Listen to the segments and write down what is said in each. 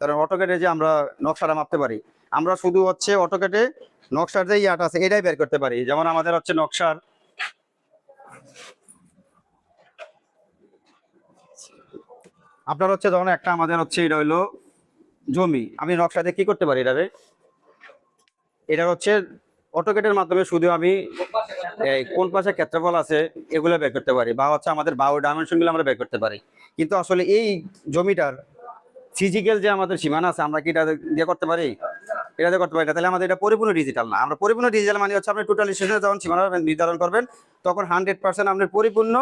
কারণ অটোকেটে যে আমরা নকশাটা মাপতে পারি, আমরা শুধু হচ্ছে অটোকেটে নকশার যে ইয়াটা আছে এটাই বের করতে পারি। যেমন আমাদের হচ্ছে নকশার আপনার হচ্ছে ধরুন একটা আমাদের হচ্ছে এটা হইলো জমি, আমি নকশাতে কি করতে পারি এটারে, এটা হচ্ছে অটোকেটের মাধ্যমে শুধু আমি এই কোন পাশে ক্ষেত্রফল আছে এগুলো বের করতে পারি, বা হচ্ছে আমাদের বাহু ডাইমেনশন গুলো আমরা বের করতে পারি। কিন্তু আসলে এই জমিটার ফিজিক্যাল যে আমাদের সীমানা আছে আমরা কি এটা দিয়ে করতে পারি? এটা দিয়ে করতে পারি না। তাহলে আমাদের এটা পরিপূর্ণ ডিজিটাল না। আমরা পরিপূর্ণ ডিজিটাল মানে হচ্ছে আপনি টোটাল স্টেশনে যখন সীমানা নির্ধারণ করবেন তখন 100% আপনার পরিপূর্ণ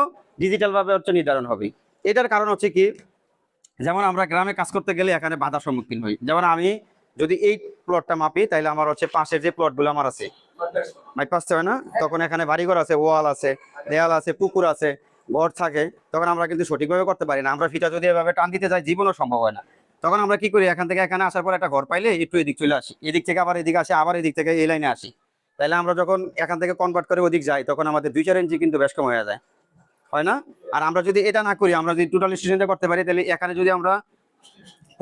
ডিজিটাল ভাবে হচ্ছে নির্ধারণ হবে। এটার কারণ হচ্ছে কি, যেমন আমরা গ্রামে কাজ করতে গেলে এখানে বাধার সম্মুখীন হই। যেমন আমি যদি এই প্লটটা মাপি তাহলে আমার হচ্ছে পাশের যে প্লটগুলো আমার আছে মাইপ আসতে হয় না, তখন এখানে বাড়িঘর আছে, ওয়াল আছে, দেয়াল আছে, পুকুর আছে, ঘর থাকে, তখন আমরা কিন্তু সঠিকভাবে করতে পারি না। আমরা ফিটা যদি এভাবে টান দিতে যাই জীবনও সম্ভব হয় না। তখন আমরা কি করি, এখান থেকে এখানে আসার পর একটা ঘর পাইলে একটু এদিক চলে আসি, এদিক থেকে আবার এদিকে আসি, আবার এদিক থেকে এই লাইনে আসি। তাহলে আমরা যখন এখান থেকে কনভার্ট করে ওদিক যাই তখন আমাদের 2-4 ইঞ্চি কিন্তু বেশ কম হয়ে যায়, হয় না? আর আমরা যদি এটা না করি, আমরা যদি টোটাল স্টেশনটা করতে পারি, তাহলে এখানে যদি আমরা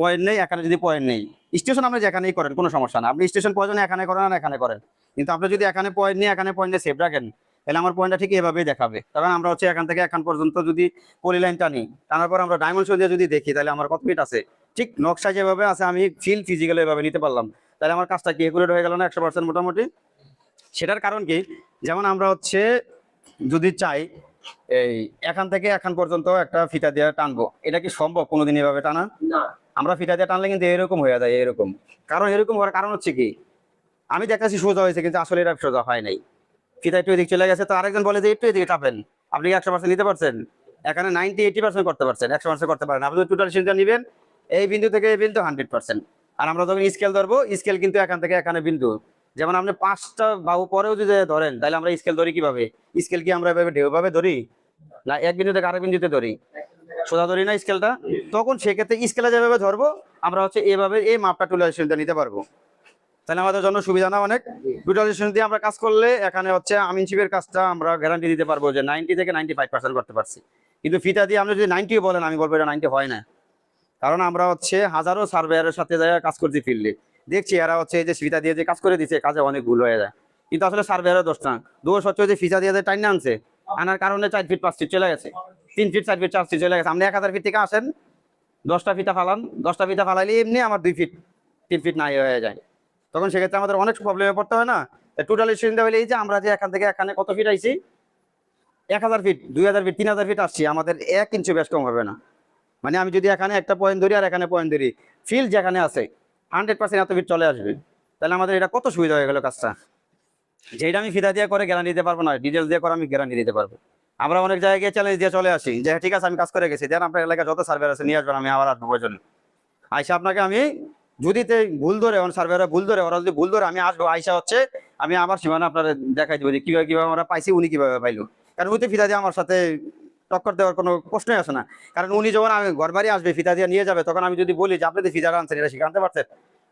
পয়েন্ট নেই, এখানে যদি পয়েন্ট নেই, স্টেশন আপনি যেখানেই করেন কোনো সমস্যা না, আপনি স্টেশন প্রয়োজনে এখানে করেন আর এখানে করেন, কিন্তু আপনি যদি এখানে পয়েন্ট নিয়ে এখানে পয়েন্টে সেভ রাখেন তাহলে আমার পয়েন্টটা ঠিক এভাবেই দেখাবে। কারণ আমরা হচ্ছে এখান থেকে এখান পর্যন্ত যদি পলি লাইন টানি, টানার পর আমরা ডাইমেনশন দিয়ে যদি দেখি তাহলে আমার কত ফিট আছে, ঠিক নকশা যেভাবে আছে আমি ফিজিক্যালি এভাবে নিতে পারলাম, তাহলে আমার কাজটা কি একুরেট হয়ে গেল না 100% মোটামুটি? সেটার কারণ কি, যেমন আমরা হচ্ছে যদি চাই এই এখান থেকে এখান পর্যন্ত একটা ফিতা দিয়ে টানবো, এটা কি সম্ভব কোনোদিন এভাবে টানা? আমরা ফিতা দিয়ে টানলে কিন্তু এরকম হয়ে যায়, এরকম। কারণ এরকম হওয়ার কারণ হচ্ছে কি, আমি দেখাচ্ছি সোজা হয়েছে কিন্তু আসলে এটা সোজা হয় নাই, ফিতা একটু এদিক চলে গেছে, তো আরেকজন বলে যে একটু এদিকে চাপেন, আপনি 100% নিতে পারছেন? এখানে 90-80% করতে পারছেন, 100% করতে পারেন। আপনি টোটাল সিনটা নিবেন এই বিন্দু থেকে এই বিন্দু 100%। আর আমরা যখন স্কেল ধরবো, স্কেল কিন্তু এখান থেকে এখানে বিন্দু, যেমন আপনি 5টা বাহু পরেও যদি ধরেন তাহলে আমরা স্কেল ধরি কিভাবে? স্কেল কি আমরা এভাবে ঢেউ ভাবে ধরি, না এক বিন্দু থেকে আরেক বিন্দুতে ধরি? সোজা ধরি না স্কেলটা। তখন সেক্ষেত্রে স্কেলে যেভাবে ধরবো আমরা হচ্ছে এভাবে এই মাপটা টোটাল সিনটা নিতে পারবো। তাহলে আমাদের জন্য সুবিধা না অনেক? টোটালাইজেশন দিয়ে আমরা কাজ করলে এখানে হচ্ছে আমিনশিপের কাজটা আমরা গ্যারান্টি দিতে পারবো যে 90 থেকে 95% করতে পারছি। কিন্তু ফিতা দিয়ে আপনি যদি 90 বলেন, আমি বলবো এটা 90 হয় না। কারণ আমরা হচ্ছে হাজারো সার্ভেয়ারের সাথে যায় কাজ করছি ফিল্ডে, দেখছি এরা হচ্ছে এই যে ফিতা দিয়ে যে কাজ করে দিচ্ছে কাজে অনেক ভুল হয়ে যায়। কিন্তু আসলে সার্ভেয়ারের দোষ না, দোষ হচ্ছে যে ফিতা দিয়ে যে টাইনা আনছে, আনার কারণে 4 ফিট 5 ফিট চলে গেছে, 3 ফিট 4 ফিট 4 ফিট চলে গেছে। আপনি 1000 ফিট থেকে আসেন, 10টা ফিতা ফালান, 10টা ফিতা ফালাইলে এমনি আমার 2 ফিট 3 ফিট নাই হয়ে যায়। তখন সেক্ষেত্রে আমাদের অনেক প্রবলেমে পড়তে হয় না? টোটাল স্টুডেন্ট হলে এই যে আমরা যে এখান থেকে এখানে কত ফিট আইছি, 1000 ফিট 2000 ফিট 3000 ফিট আসছি, আমাদের 1 ইঞ্চি বেশ কম হবে না। মানে আমি যদি এখানে একটা পয়েন্ট ধরি আর এখানে পয়েন্ট ধরি, ফিল্ড যেখানে আছে 100% এত ফিট চলে আসবে। তাহলে আমাদের এটা কত সুবিধা হয়ে গেল কাজটা, যেটা আমি ফিতা দিয়ে করে গ্যারান্টি দিতে পারবো না, ডিটেলস দিয়ে করে আমি গ্যারান্টি দিতে পারবো। আমরা অনেক জায়গায় চ্যালেঞ্জ দিয়ে চলে আসি যে ঠিক আছে আমি কাজ করে গেছি, দেন আপনার এলাকায় যত সার্ভে আছে নিয়ে আসবেন, আমি আবার আসবো প্রয়োজন। আইসা আপনাকে আমি যদি ভুল ধরে সার্ভেরা ভুল ধরে, ওরা যদি ভুল ধরে, আমি আসবো, আইসা হচ্ছে আমি আমার সীমানা আপনার দেখাই দেবো যে কিভাবে কিভাবে আমরা পাইছি, উনি কিভাবে পাইলো। কারণ উনি ফিতা দিয়ে আমার সাথে টক্কর দেওয়ার কোনো প্রশ্নই আসে না। কারণ উনি যখন আমি ঘর বাড়ি আসবে ফিতা দিয়ে নিয়ে যাবে, তখন আমি যদি বলি যে আপনি যে ফিতাটা আনছেন এটা শিখে আনতে পারছেন,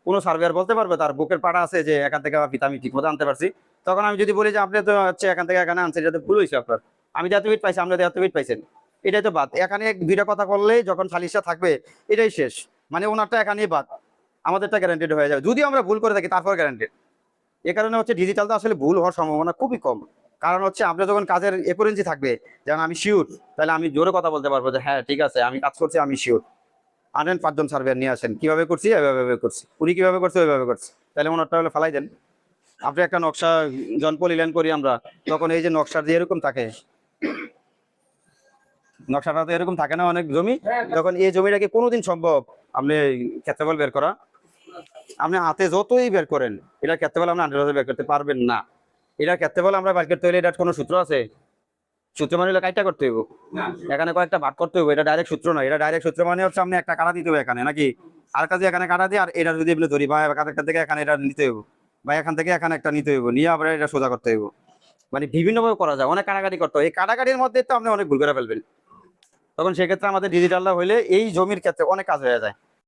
কোনো সার্ভেয়ার বলতে পারবে তার বুকের পাড়া আছে যে এখান থেকে ফিতা আমি ঠিক মতো আনতে পারছি? তখন আমি যদি বলি যে আপনি তো হচ্ছে এখান থেকে এখানে আনছেন, এটা তো ভুল হয়েছে আপনার, আমি যে এত ফিট পাইছি আপনি এত ফিট পাইছেন, এটাই তো বাদ। এখানে দুইটা কথা বললেই যখন সালিশটা থাকবে এটাই শেষ, মানে ওনারটা এখানেই বাদ, আমাদেরটা গ্যারান্টেড হয়ে যাবে। যদি আমরা ভুল করে থাকি তারপর গ্যারান্টেড। এ কারণে হচ্ছে ডিজিটালটা আসলে ভুল হওয়ার সম্ভাবনা খুবই কম। কারণ হচ্ছে আপনার যখন কাজের একুরেন্সি থাকবে, যেমন আমি শিওর, তাহলে আমি জোরে কথা বলতে পারবো যে হ্যাঁ ঠিক আছে আমি কাজ করছি, আমি শিওর। আনেন 5জন সার্ভেয়ার নিয়ে আসেন, কিভাবে করছি এভাবে করছি, উনি কিভাবে করছে ওইভাবে করছি, তাহলে ওনারটা হলে ফালাই দেন। আপনি একটা নকশা জন পলিল্যান্ড করি আমরা, তখন এই যে নকশার যে এরকম থাকে, নকশাটা তো এরকম থাকে না অনেক জমি, তখন এই জমিটাকে কোনোদিন সম্ভব আপনি ক্ষেত্রফল বের করা? আপনি হাতে যতই বের করেন এটার ক্ষেত্রফল আপনি 100% বের করতে পারবেন না। এটার ক্ষেত্রফল আমরা বের করতে হলে এটার কোনো সূত্র আছে? সূত্র মানে হলো কাইটা করতে হইব, এখানে কয়েকটা ভাগ করতে হইব, এটা ডাইরেক্ট সূত্র নয়। এটা ডাইরেক্ট সূত্র মানে হচ্ছে আপনি একটা কাটা দিতে হবে এখানে, নাকি আর কাজে এখানে কাটা দিয়ে, আর এটা যদি আপনি ধরি বা এখান থেকে এখানে এটা নিতে হইব, বা এখান থেকে এখানে একটা নিতে হইব, নিয়ে আবার এটা সোজা করতে হইব। মানে বিভিন্নভাবে করা যায়, অনেক কাটাকাটি করতে হয়, এই কাটাকাটির মধ্যে তো আপনি অনেক ভুল করে ফেলবেন। তখন সেক্ষেত্রে আমাদের ডিজিটালটা হইলে এই জমির ক্ষেত্রে অনেক কাজ হয়ে যায়।